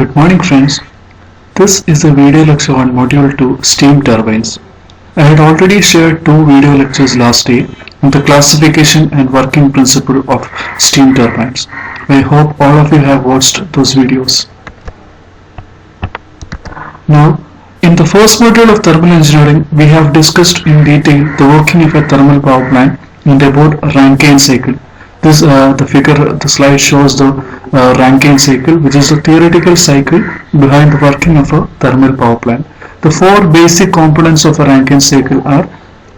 Good morning friends. This is a video lecture on Module 2 Steam Turbines. I had already shared two video lectures last day on the classification and working principle of steam turbines. I hope all of you have watched those videos. Now, in the first module of thermal engineering, we have discussed in detail the working of a thermal power plant and about Rankine cycle. The slide shows the Rankine cycle, which is the theoretical cycle behind the working of a thermal power plant. The four basic components of a Rankine cycle are: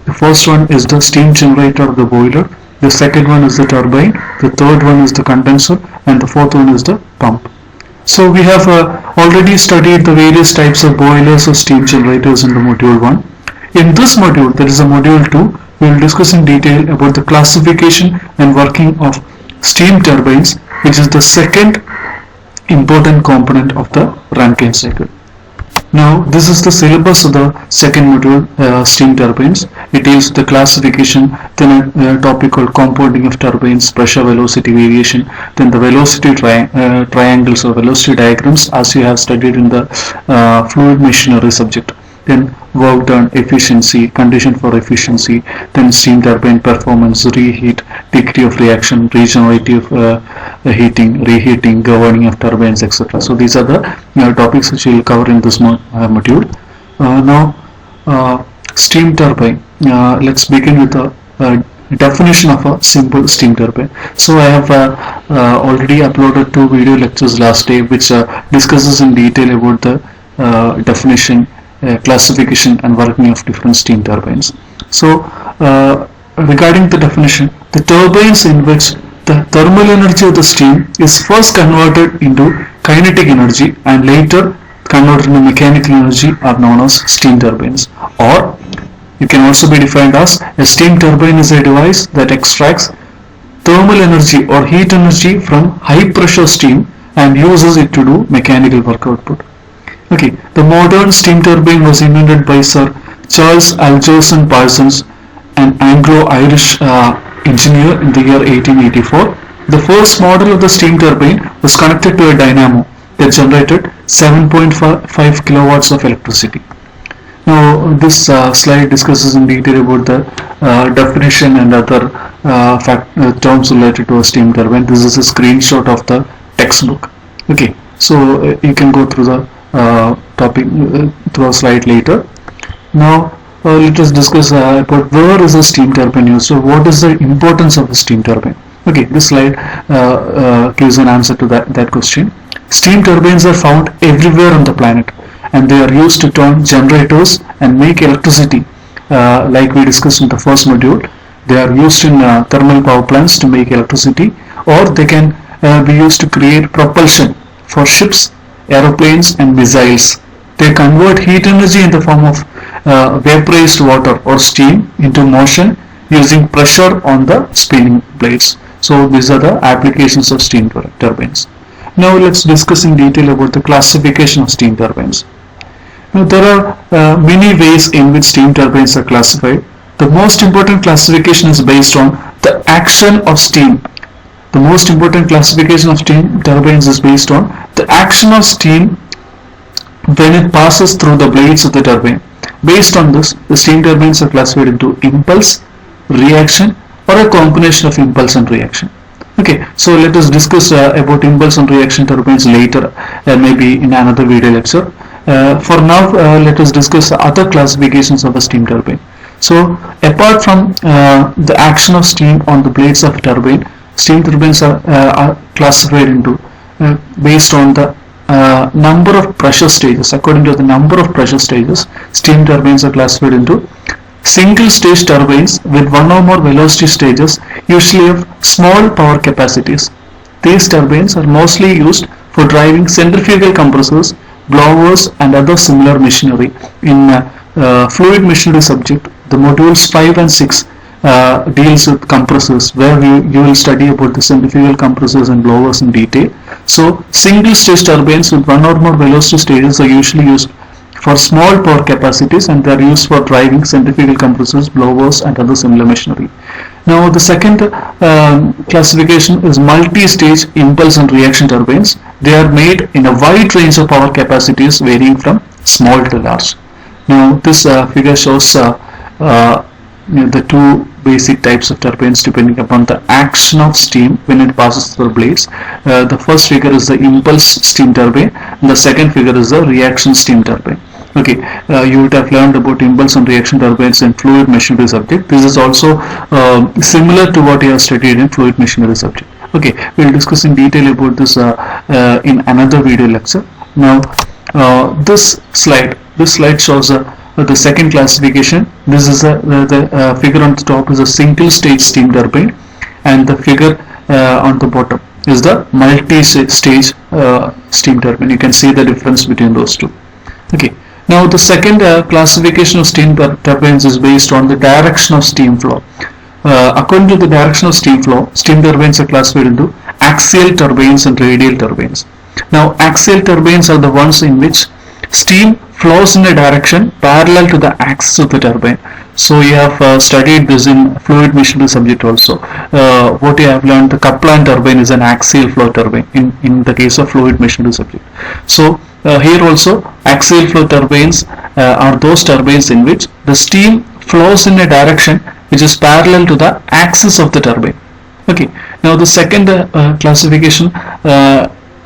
the first one is the steam generator of the boiler, the second one is the turbine, the third one is the condenser, and the fourth one is the pump. So we have already studied the various types of boilers or steam generators in the module 1. In this module, that is the module 2, we will discuss in detail about the classification and working of steam turbines, which is the second important component of the Rankine cycle. Now, this is the syllabus of the second module, steam turbines. It is the classification, then a topic called compounding of turbines, pressure velocity variation, then the velocity triangles or velocity diagrams, as you have studied in the fluid machinery subject. Then work done, efficiency, condition for efficiency, then steam turbine performance, reheat, degree of reaction, regenerative heating, reheating, governing of turbines, etc. So these are the topics which we will cover in this module. Now, steam turbine. Let's begin with the definition of a simple steam turbine. So I have already uploaded two video lectures last day, which discusses in detail about the definition, classification and working of different steam turbines. So regarding the definition, the turbines in which the thermal energy of the steam is first converted into kinetic energy and later converted into mechanical energy are known as steam turbines. Or it can also be defined as a steam turbine is a device that extracts thermal energy or heat energy from high pressure steam and uses it to do mechanical work output. Okay, the modern steam turbine was invented by Sir Charles Algerson Parsons, an Anglo-Irish engineer, in the year 1884. The first model of the steam turbine was connected to a dynamo that generated 7.5 kilowatts of electricity. Now, this slide discusses in detail about the definition and other terms related to a steam turbine. This is a screenshot of the textbook. Okay, so you can go through the topic through a slide later. Now let us discuss about where is a steam turbine used. So what is the importance of the steam turbine? Okay, this slide gives an answer to that question. Steam turbines are found everywhere on the planet, and they are used to turn generators and make electricity. Like we discussed in the first module, they are used in thermal power plants to make electricity, or they can be used to create propulsion for ships, aeroplanes and missiles. They convert heat energy in the form of vaporized water or steam into motion using pressure on the spinning blades. So these are the applications of steam turbines. Now let's discuss in detail about the classification of steam turbines. Now there are many ways in which steam turbines are classified. The most important classification is based on the action of steam. The most important classification of steam turbines is based on the action of steam when it passes through the blades of the turbine. Based on this, the steam turbines are classified into impulse, reaction, or a combination of impulse and reaction. Okay, so let us discuss about impulse and reaction turbines later, maybe in another video lecture. For now, let us discuss other classifications of a steam turbine. So, apart from the action of steam on the blades of a turbine, steam turbines are classified into based on the number of pressure stages. According to the number of pressure stages, steam turbines are classified into single stage turbines with one or more velocity stages, usually of small power capacities. These turbines are mostly used for driving centrifugal compressors, blowers and other similar machinery. In fluid machinery subject, the modules 5 and 6 deals with compressors, where you will study about the centrifugal compressors and blowers in detail. So single stage turbines with one or more velocity stages are usually used for small power capacities, and they are used for driving centrifugal compressors, blowers and other similar machinery. Now the second classification is multi-stage impulse and reaction turbines. They are made in a wide range of power capacities varying from small to large. Now this figure shows the two basic types of turbines depending upon the action of steam when it passes through the blades. The first figure is the impulse steam turbine, and the second figure is the reaction steam turbine. Okay, you would have learned about impulse and reaction turbines in fluid machinery subject. This is also similar to what you have studied in fluid machinery subject. Okay, we will discuss in detail about this in another video lecture. Now, this slide shows the second classification. This is the figure on the top is a single stage steam turbine, and the figure on the bottom is the multi-stage steam turbine. You can see the difference between those two. Okay. Now the second classification of steam turbines is based on the direction of steam flow. According to the direction of steam flow, steam turbines are classified into axial turbines and radial turbines. Now axial turbines are the ones in which steam flows in a direction parallel to the axis of the turbine. So you have studied this in fluid machinery subject also. What you have learned, the Kaplan turbine is an axial flow turbine in the case of fluid machinery subject. So here also axial flow turbines are those turbines in which the steam flows in a direction which is parallel to the axis of the turbine. Okay. Now the second classification,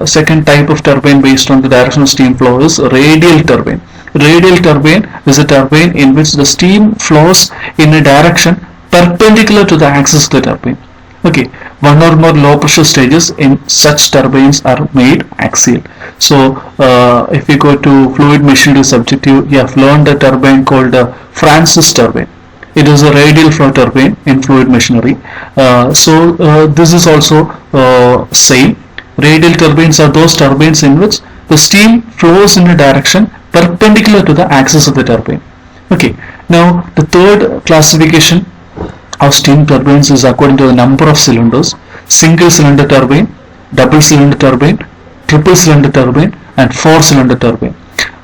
second type of turbine based on the direction of steam flow is radial turbine. Radial turbine is a turbine in which the steam flows in a direction perpendicular to the axis of the turbine. Okay, one or more low pressure stages in such turbines are made axial. So if you go to fluid machinery subject, you have learned a turbine called Francis turbine. It is a radial flow turbine in fluid machinery. This is also same. Radial turbines are those turbines in which the steam flows in a direction perpendicular to the axis of the turbine. Okay. Now the third classification of steam turbines is according to the number of cylinders: single cylinder turbine, double cylinder turbine, triple cylinder turbine, and four cylinder turbine.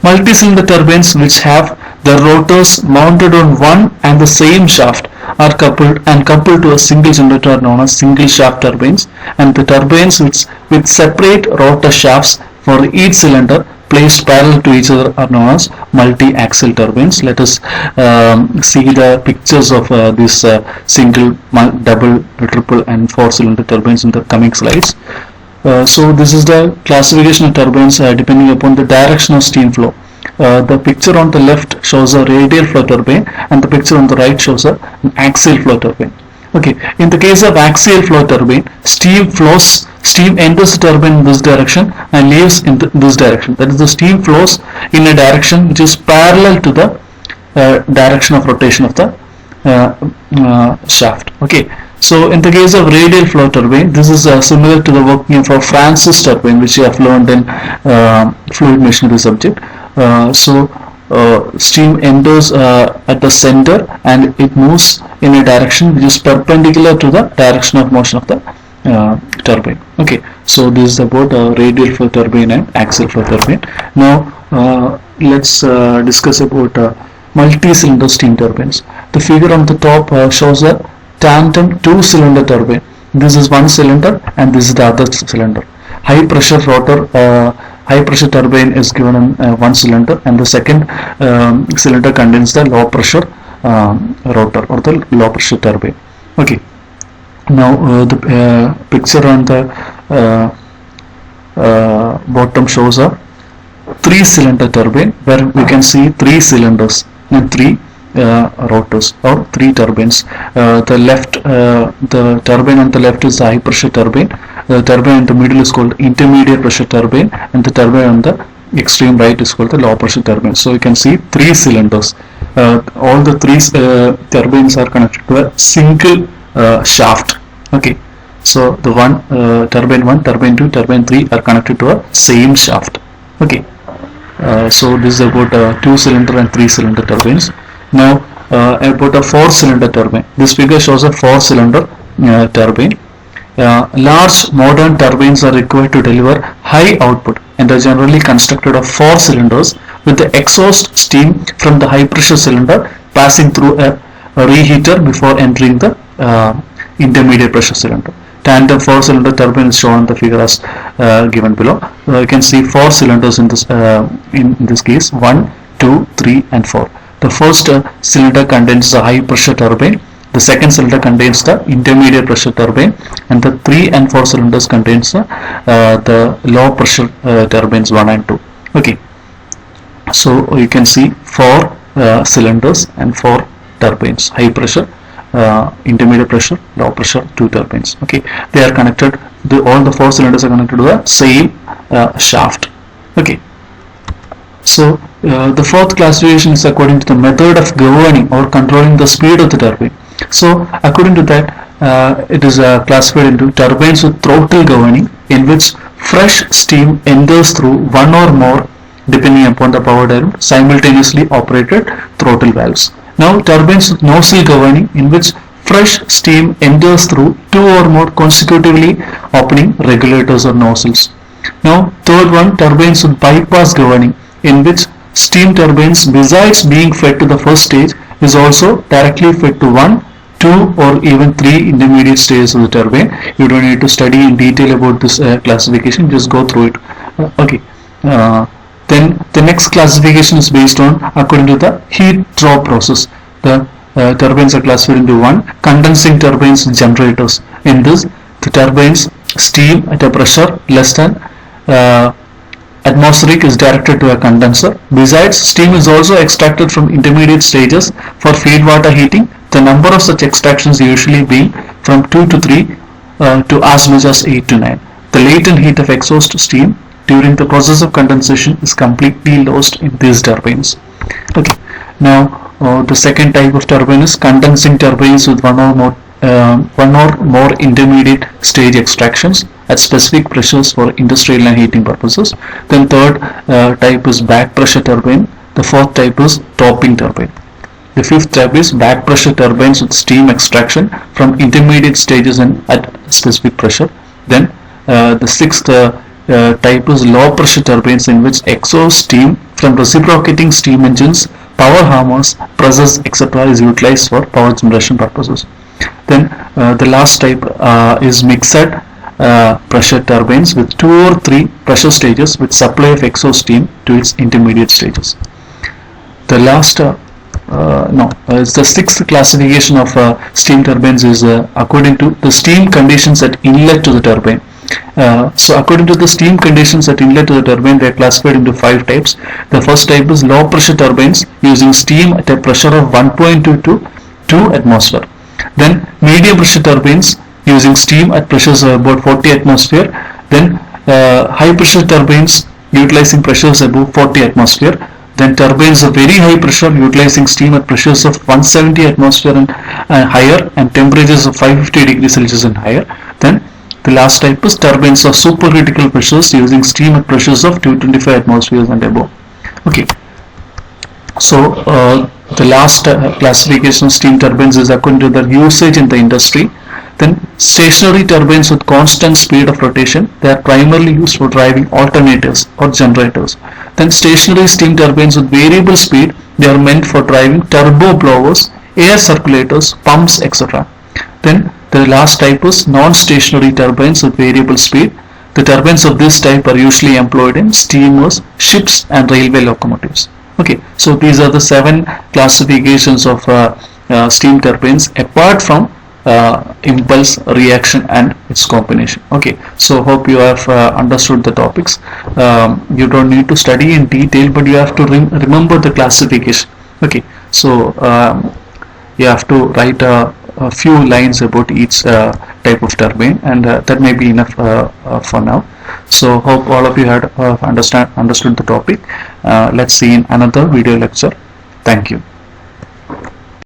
Multi-cylinder turbines which have the rotors mounted on one and the same shaft are coupled to a single generator are known as single shaft turbines, and the turbines with separate rotor shafts for each cylinder placed parallel to each other are known as multi-axial turbines. Let us see the pictures of these single, double, triple and four cylinder turbines in the coming slides. So this is the classification of turbines depending upon the direction of steam flow. The picture on the left shows a radial flow turbine and the picture on the right shows an axial flow turbine. Okay, in the case of axial flow turbine, steam enters the turbine in this direction and leaves in this direction. That is, the steam flows in a direction which is parallel to the direction of rotation of the shaft. Okay. So in the case of radial flow turbine, this is similar to the working of a Francis turbine which you have learned in fluid machinery subject. Steam enters at the center and it moves in a direction which is perpendicular to the direction of motion of the turbine. Okay, so this is about radial flow turbine and axial flow turbine. Now let's discuss about multi-cylinder steam turbines. The figure on the top shows a tandem two-cylinder turbine. This is one cylinder and this is the other cylinder. High pressure turbine is given in one cylinder, and the second cylinder contains the low pressure rotor or the low pressure turbine. Okay. Now the picture on the bottom shows a three-cylinder turbine where we can see three cylinders and three rotors or three turbines. The turbine on the left is the high pressure turbine. The turbine in the middle is called intermediate pressure turbine, and the turbine on the extreme right is called the low pressure turbine. So you can see three cylinders. All the three turbines are connected to a single shaft. Okay. So the turbine 1, turbine 2, turbine 3 are connected to a same shaft. Okay. So this is about two-cylinder and three-cylinder turbines. Now about a four-cylinder turbine. This figure shows a four-cylinder turbine. Large modern turbines are required to deliver high output and are generally constructed of four cylinders with the exhaust steam from the high pressure cylinder passing through a reheater before entering the intermediate pressure cylinder. Tandem 4-cylinder turbine is shown in the figure as given below. You can see 4 cylinders in this case, 1, 2, 3 and 4. The first cylinder contains the high pressure turbine, the second cylinder contains the intermediate pressure turbine, and the 3 and 4 cylinders contains the low pressure turbines 1 and 2. Okay, so you can see 4 cylinders and 4 turbines, high pressure, intermediate pressure, low pressure, 2 turbines. Okay, they are connected, all the 4 cylinders are connected to the same shaft. Okay, so the fourth classification is according to the method of governing or controlling the speed of the turbine. So according to that, it is classified into turbines with throttle governing, in which fresh steam enters through one or more, depending upon the power diagram, simultaneously operated throttle valves. Now turbines with nozzle governing, in which fresh steam enters through 2 or more consecutively opening regulators or nozzles. Now third one, turbines with bypass governing, in which steam turbines, besides being fed to the first stage, is also directly fed to 1, 2 or even 3 intermediate stages of the turbine. You don't need to study in detail about this classification, just go through it. Okay. Then the next classification is based on according to the heat drop process. The turbines are classified into 1, condensing turbines and generators. In this, the turbines steam at a pressure less than atmospheric is directed to a condenser. Besides, steam is also extracted from intermediate stages for feed water heating. The number of such extractions usually being from 2 to 3 to as much as 8 to 9. The latent heat of exhaust steam during the process of condensation is completely lost in these turbines. Okay, now the second type of turbine is condensing turbines with one or more intermediate stage extractions at specific pressures for industrial and heating purposes. Then third type is back pressure turbine. The fourth type is topping turbine. The fifth type is back pressure turbines with steam extraction from intermediate stages and at specific pressure. Then the sixth type is low pressure turbines, in which exhaust steam from reciprocating steam engines, power hammers, presses, etc. is utilized for power generation purposes. Then the last type is mixed pressure turbines with 2 or 3 pressure stages with supply of exhaust steam to its intermediate stages. The last it's the sixth classification of steam turbines is according to the steam conditions at inlet to the turbine. So according to the steam conditions at inlet to the turbine, they are classified into 5 types. The first type is low pressure turbines using steam at a pressure of 1.2 to 2 atmosphere. Then medium pressure turbines using steam at pressures of about 40 atmosphere. Then high pressure turbines utilizing pressures above 40 atmosphere. Then turbines of very high pressure utilizing steam at pressures of 170 atmosphere and higher, and temperatures of 550 degrees Celsius and higher. Then the last type is turbines of supercritical pressures using steam at pressures of 225 atmospheres and above. Okay, so the last classification of steam turbines is according to their usage in the industry. Then stationary turbines with constant speed of rotation, they are primarily used for driving alternators or generators. Then stationary steam turbines with variable speed, they are meant for driving turbo blowers, air circulators, pumps, etc. Then the last type is non-stationary turbines with variable speed. The turbines of this type are usually employed in steamers, ships and railway locomotives. Okay, so these are the 7 classifications of steam turbines apart from impulse, reaction and its combination. Okay, so hope you have understood the topics. You don't need to study in detail, but you have to remember the classification. Okay, so you have to write a few lines about each type of turbine, and that may be enough for now. So hope all of you had understood the topic. Let's see in another video lecture. Thank you.